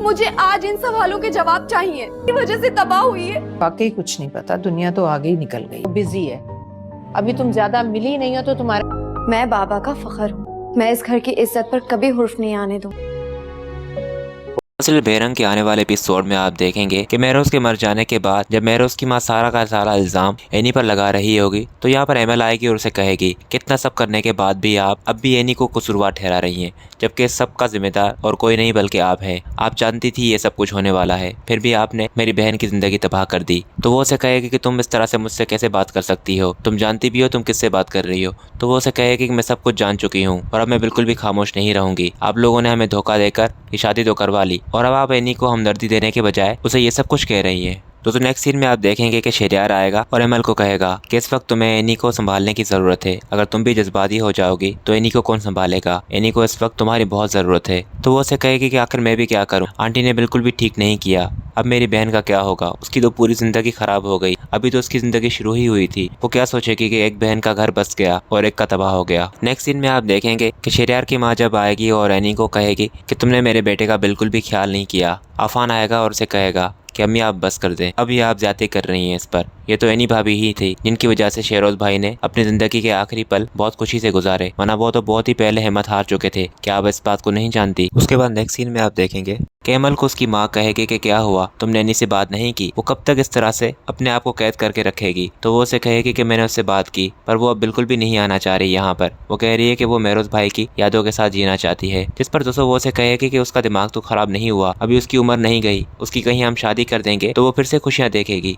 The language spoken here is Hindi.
मुझे आज इन सवालों के जवाब चाहिए। इस वजह से तबाह हुई है। वाकई कुछ नहीं पता, दुनिया तो आगे ही निकल गई, बिजी है। अभी तुम ज्यादा मिली नहीं हो तो तुम्हारे। मैं बाबा का फख्र हूँ। मैं इस घर की इज्जत पर कभी हुर्फ नहीं आने दूँ। असल बेरंग के आने वाले एपिसोड में आप देखेंगे कि महरोज के मर जाने के बाद जब महरोज की माँ सारा का सारा इल्जाम एनी पर लगा रही होगी तो यहाँ पर एमएल आएगी और उसे कहेगी कितना सब करने के बाद भी आप अब भी एनी को कसूरवार ठहरा रही हैं, जबकि इस सब का जिम्मेदार और कोई नहीं बल्कि आप हैं। आप जानती थी ये सब कुछ होने वाला है, फिर भी आपने मेरी बहन की जिंदगी तबाह कर दी। तो वो उसे कहेगी कि तुम इस तरह से मुझसे कैसे बात कर सकती हो, तुम जानती भी हो तुम किससे बात कर रही हो। तो वो उसे कहेगी कि मैं सब कुछ जान चुकी हूँ और अब मैं बिल्कुल भी खामोश नहीं रहूंगी। आप लोगों ने हमें धोखा देकर ये शादी तो करवा ली और अब आप एनी को हमदर्दी देने के बजाय उसे ये सब कुछ कह रही है। तो नेक्स्ट सीन में आप देखेंगे कि शहरयार आएगा और एमएल को कहेगा कि इस वक्त तुम्हें एनी को संभालने की ज़रूरत है। अगर तुम भी जज्बाती हो जाओगी तो एनी को कौन संभालेगा? एनी को इस वक्त तुम्हारी बहुत ज़रूरत है। तो वो उसे कहेगी कि आखिर मैं भी क्या करूं? आंटी ने बिल्कुल भी ठीक नहीं किया, अब मेरी बहन का क्या होगा? उसकी तो पूरी ज़िंदगी ख़राब हो गई, अभी तो उसकी ज़िंदगी शुरू ही हुई थी। वो क्या सोचेगी कि एक बहन का घर बस गया और एक का तबाह हो गया। नेक्स्ट सीन में आप देखेंगे कि शहरयार की माँ जब आएगी और एनी को कहेगी कि तुमने मेरे बेटे का बिल्कुल भी ख्याल नहीं किया। आफान आएगा और उसे कहेगा कि अम्मी आप बस कर दें, अभी आप ज्यादा कर रही हैं इस पर। ये तो एनी भाभी ही थी जिनकी वजह से शेरोज भाई ने अपनी जिंदगी के आखिरी पल बहुत खुशी से गुजारे, वरना वो तो बहुत ही पहले हिम्मत हार चुके थे। क्या आप इस बात को नहीं जानती? उसके बाद नेक्स्ट सीन में आप देखेंगे कि एमल को उसकी माँ कहेगी कि क्या हुआ, तुमने एनी से बात नहीं की? वो कब तक इस तरह से अपने आप को कैद करके रखेगी? तो वो उसे कहेगी कि मैंने उससे बात की पर वो अब बिल्कुल भी नहीं आना चाह रही यहाँ पर। वो कह रही है कि वो महरोज भाई की यादों के साथ जीना चाहती है। जिस पर दोस्तों वो उसे कहेगी कि उसका दिमाग तो खराब नहीं हुआ, अभी उसकी उम्र नहीं गई, उसकी कहीं हम शादी कर देंगे तो वो फिर से खुशियाँ देखेगी।